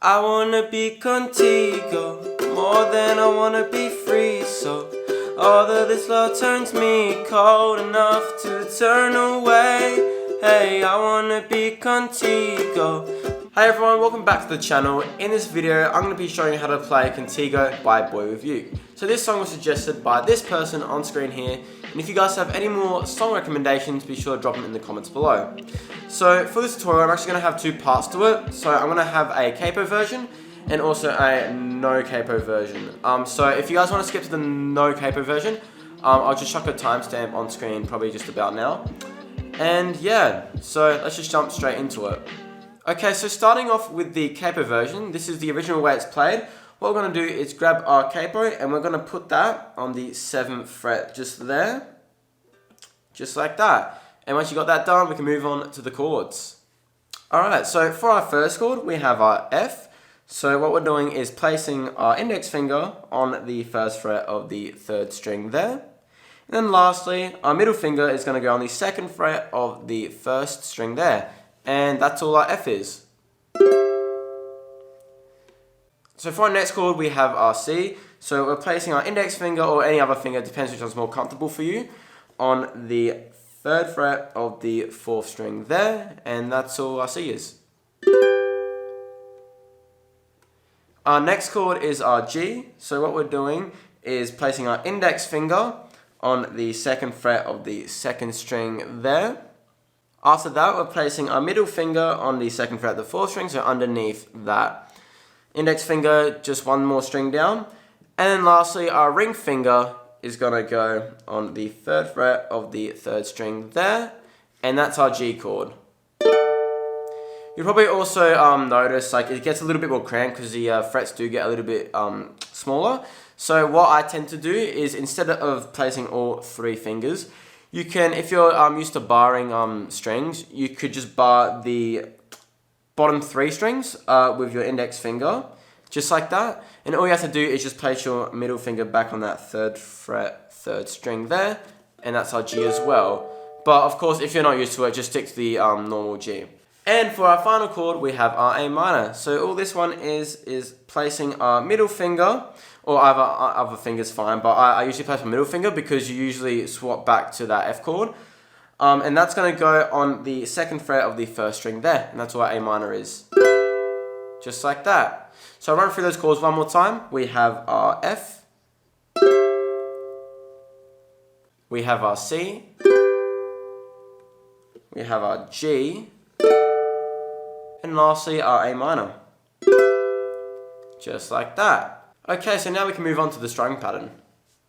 I wanna be contigo, more than I wanna be free. So although this love turns me cold enough to turn away, hey, I wanna be contigo. Hey everyone, welcome back to the channel. In this video, I'm going to be showing you how to play Contigo by Boy With You. So this song was suggested by this person on screen here, and if you guys have any more song recommendations, be sure to drop them in the comments below. So for this tutorial, I'm actually going to have two parts to it. So I'm going to have a capo version and also a no capo version. So if you guys want to skip to the no capo version, I'll just chuck a timestamp on screen probably just about now. And yeah, so let's just jump straight into it. Okay, so starting off with the capo version, this is the original way it's played. What we're going to do is grab our capo and we're going to put that on the 7th fret, just there. Just like that. And once you got that done, we can move on to the chords. Alright, so for our first chord, we have our F. So what we're doing is placing our index finger on the 1st fret of the 3rd string there. And then lastly, our middle finger is going to go on the 2nd fret of the 1st string there. And that's all our F is. So for our next chord, we have our C. So we're placing our index finger or any other finger, depends which one's more comfortable for you, on the 3rd fret of the 4th string there. And that's all our C is. Our next chord is our G. So what we're doing is placing our index finger on the 2nd fret of the 2nd string there. After that, we're placing our middle finger on the 2nd fret of the 4th string, so underneath that. Index finger, just one more string down. And then lastly, our ring finger is going to go on the 3rd fret of the 3rd string there. And that's our G chord. You'll probably also notice like it gets a little bit more cramped because the frets do get a little bit smaller. So what I tend to do is instead of placing all 3 fingers, you can, if you're used to barring strings, you could just bar the bottom 3 strings with your index finger, just like that. And all you have to do is just place your middle finger back on that 3rd fret, 3rd string there, and that's our G as well. But of course, if you're not used to it, just stick to the normal G. And for our final chord, we have our A minor. So all this one is placing our middle finger, or other fingers fine, but I usually place my middle finger because you usually swap back to that F chord. And that's going to go on the 2nd fret of the 1st string there, and that's what A minor is. Just like that. So I'll run through those chords one more time. We have our F. We have our C. We have our G. And lastly, our A minor. Just like that. Okay, so now we can move on to the strumming pattern.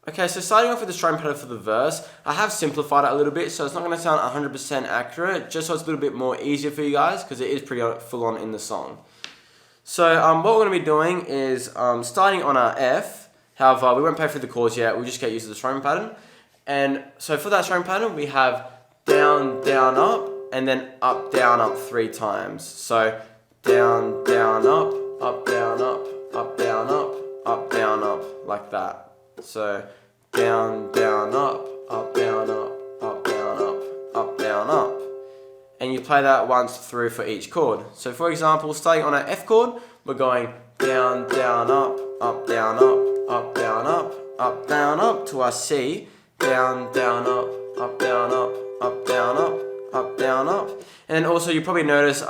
Okay, so starting off with the strumming pattern for the verse, I have simplified it a little bit, so it's not going to sound 100% accurate, just so it's a little bit more easier for you guys, because it is pretty full on in the song. So what we're going to be doing is starting on our F. However, we won't play through the chords yet, we'll just get used to the strumming pattern. And so for that strumming pattern, we have down, down, up, and then up, down, up 3 times. So down, down, up, down, up, down, up, down, up, like that. So down, down, up, down, up, down, up, down, up. And you play that once through for each chord. So for example, starting on our F chord, we're going down, down, up, down, up, down, up, down, up to our C, down, down, up, down, down, up, down, up. And then also you probably notice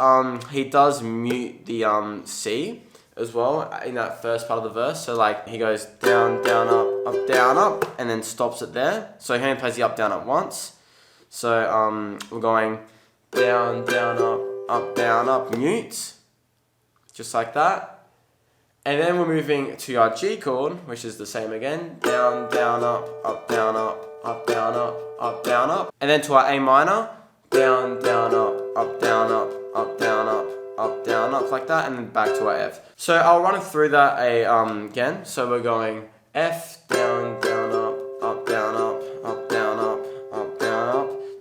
he does mute the C as well in that first part of the verse. So like he goes down, down, up, and then stops it there. So he only plays the up, down, up once. So we're going down, down, up, mute. Just like that. And then we're moving to our G chord, which is the same again. Down, down, up, down, down, up. And then to our A minor. Down, down, up, down, down, up, like that, and then back to our F. So I'll run through that again. So we're going F, down, down, up, down, down, up,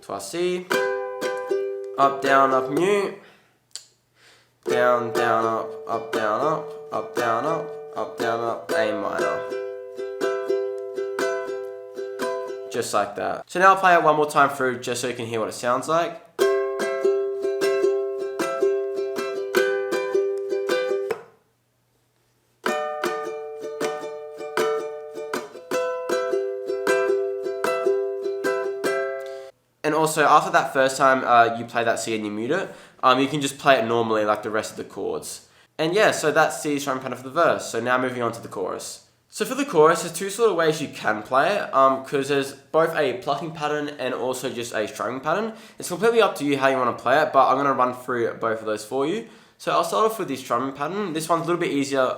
to our C, up, down, mute, down, down, up, down, A minor. Just like that. So now I'll play it one more time through just so you can hear what it sounds like. And also, after that first time you play that C and you mute it, you can just play it normally like the rest of the chords. And yeah, so that's the strumming pattern for the verse. So now moving on to the chorus. So for the chorus, there's two sort of ways you can play it, because there's both a plucking pattern and also just a strumming pattern. It's completely up to you how you want to play it, but I'm going to run through both of those for you. So I'll start off with the strumming pattern. This one's a little bit easier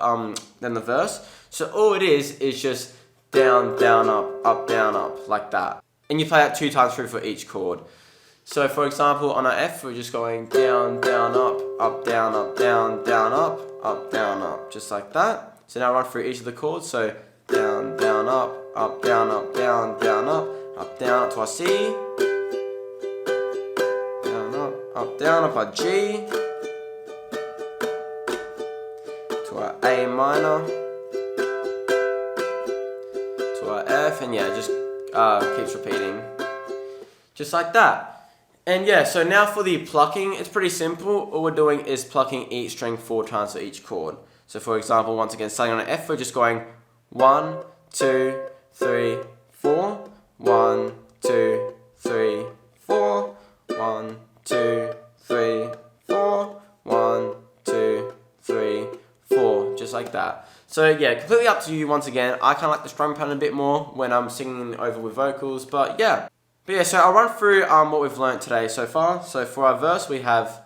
than the verse. So all it is just down, down, up, down, up, like that. And you play that 2 times through for each chord. So for example, on our F, we're just going down, down, up, down, down, up, down, up, just like that. So now run through each of the chords. So down, down, up, down, down, up, down, up to our C. Down, up, our G. To our A minor. To our F, and yeah, just keeps repeating. Just like that. And yeah, so now for the plucking, it's pretty simple. All we're doing is plucking each string 4 times for each chord. So for example, once again, starting on an F, we're just going 1, 2, 3, 4, 1, 2, 3, 4, 1, 2, 3, 4, 1, 2, 3, 4, just like that. So yeah, completely up to you once again. I kind of like the strumming pattern a bit more when I'm singing over with vocals, but yeah. But yeah, so I'll run through what we've learnt today so far. So for our verse, we have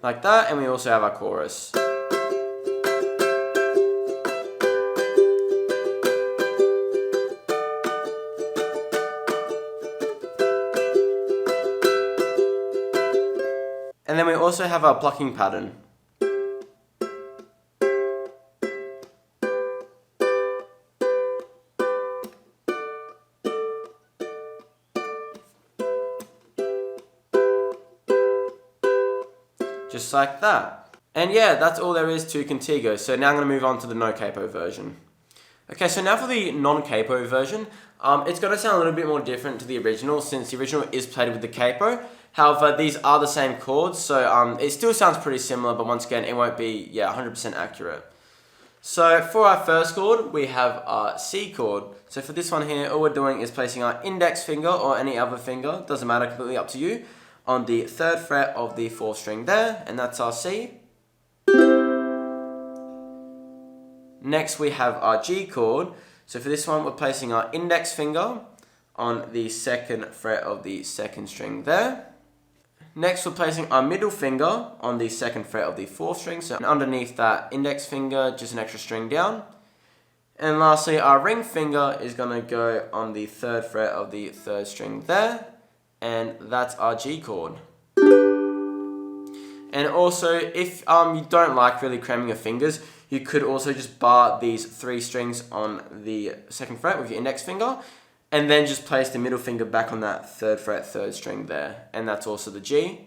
like that, and we also have our chorus. And then we also have our plucking pattern. Just like that. And yeah, that's all there is to Contigo. So now I'm going to move on to the no capo version. Okay, so now for the non-capo version, it's going to sound a little bit more different to the original, since the original is played with the capo. However, these are the same chords, so it still sounds pretty similar, but once again, it won't be 100% accurate. So for our first chord, we have our C chord. So for this one here, all we're doing is placing our index finger or any other finger, doesn't matter, completely up to you, on the 3rd fret of the 4th string there, and that's our C. Next we have our G chord. So for this one, we're placing our index finger on the 2nd fret of the 2nd string there. Next, we're placing our middle finger on the 2nd fret of the 4th string, so underneath that index finger, just an extra string down. And lastly, our ring finger is going to go on the 3rd fret of the 3rd string there, and that's our G chord. And also, if you don't like really cramming your fingers, you could also just bar these 3 strings on the 2nd fret with your index finger, and then just place the middle finger back on that 3rd fret, 3rd string there. And that's also the G.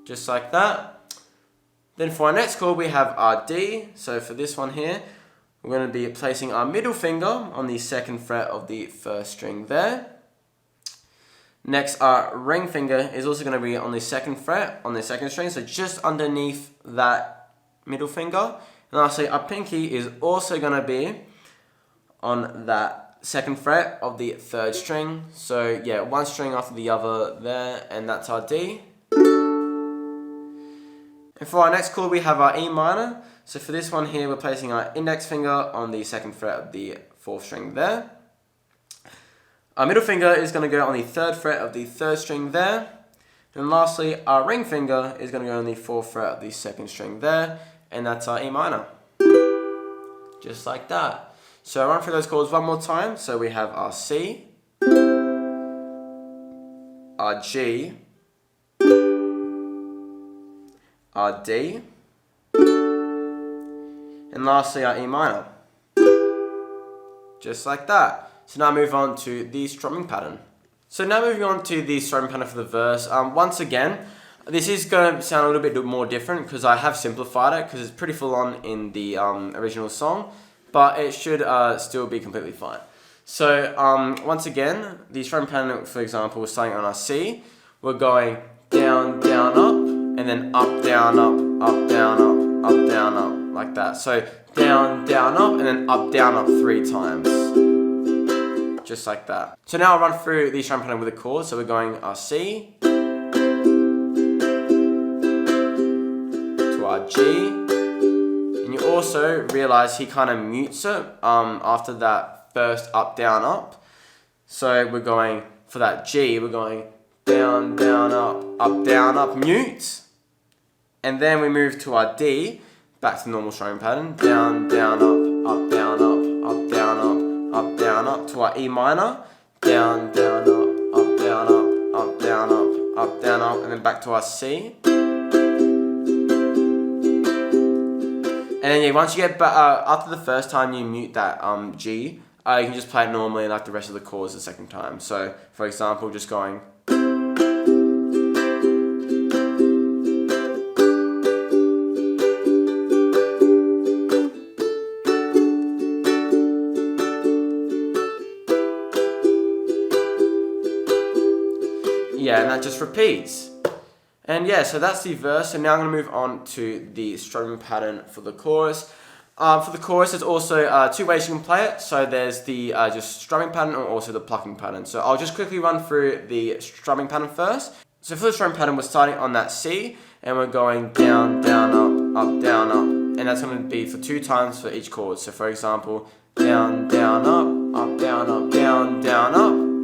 Just like that. Then for our next chord, we have our D. So for this one here, we're going to be placing our middle finger on the 2nd fret of the 1st string there. Next, our ring finger is also going to be on the 2nd fret, on the 2nd string, so just underneath that middle finger. And lastly, our pinky is also going to be on that 2nd fret of the 3rd string. So yeah, one string after the other there, and that's our D. And for our next chord, we have our E minor. So for this one here, we're placing our index finger on the 2nd fret of the 4th string there. Our middle finger is going to go on the 3rd fret of the 3rd string there. And lastly, our ring finger is going to go on the 4th fret of the 2nd string there, and that's our E minor. Just like that. So I'll run through those chords one more time. So we have our C, our G, our D, and lastly our E minor. Just like that. So now move on to the strumming pattern. So now moving on to the strumming pattern for the verse. Once again, this is going to sound a little bit more different because I have simplified it, because it's pretty full on in the original song. But it should still be completely fine. So once again, the strumming pattern, for example, starting on our C, we're going down, down, up, and then up, down, up, up, down, up, up, down, up, like that. So down, down, up, and then up, down, up 3 times. Just like that. So now I'll run through the strum pattern with a chord. So we're going our C to our G. And you also realize he kind of mutes it after that first up, down, up. So we're going, for that G, we're going down, down, up, down, up, mute. And then we move to our D, back to the normal strumming pattern. Down, down, up, down, up, down, up, down, up, to our E minor. Down, down, up, down, up, down, up, down, up, and then back to our C. And then yeah, once you get back, after the first time you mute that G, you can just play it normally like the rest of the chords the second time. So, for example, just going. Yeah, and that just repeats. And yeah, so that's the verse. So now I'm going to move on to the strumming pattern for the chorus. For the chorus, there's also 2 ways you can play it. So there's the just strumming pattern or also the plucking pattern. So I'll just quickly run through the strumming pattern first. So for the strumming pattern, we're starting on that C, and we're going down, down, up, down, up. And that's going to be for 2 times for each chord. So for example, down, down, up, down, up, down, down,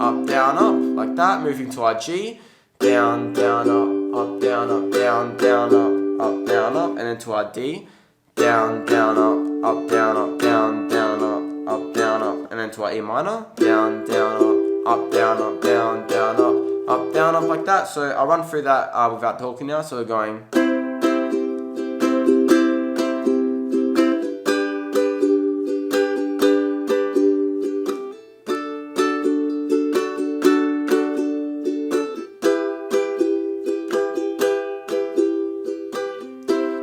up, down, up, like that. Moving to our G, down, down, up, down, up, down, down, up, down, up, and then to our D, down, down, up, down, up, down, down, up, down, up, and then to our E minor, down, down, up, down, up, down, down, up, down, up, like that. So I'll run through that without talking now. So we're going.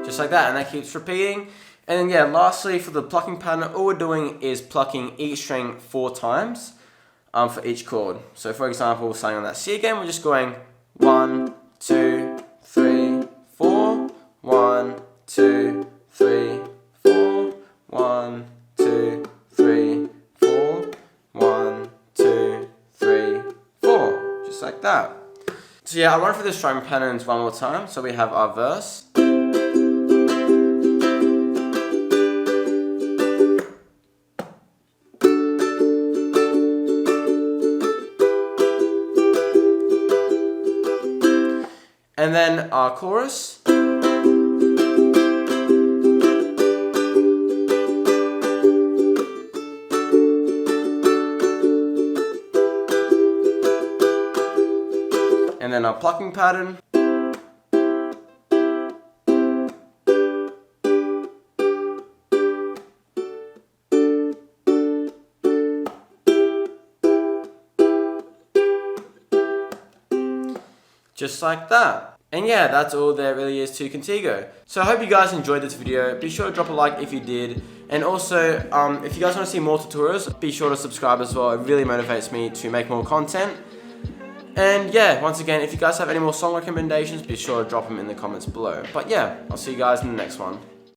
Just like that, and that keeps repeating. And then yeah, lastly for the plucking pattern, all we're doing is plucking each string 4 times for each chord. So for example, starting on that C again, we're just going 1, 2, 3, 4, 1, 2, 3, 4, 1, 2, 3, 4, 1, 2, 3, 4, just like that. So yeah, I'll run through the strumming patterns one more time. So we have our verse. And then our chorus. And then our plucking pattern. Just like that. And yeah, that's all there really is to Contigo. So I hope you guys enjoyed this video. Be sure to drop a like if you did. And also, if you guys want to see more tutorials, be sure to subscribe as well. It really motivates me to make more content. And yeah, once again, if you guys have any more song recommendations, be sure to drop them in the comments below. But yeah, I'll see you guys in the next one.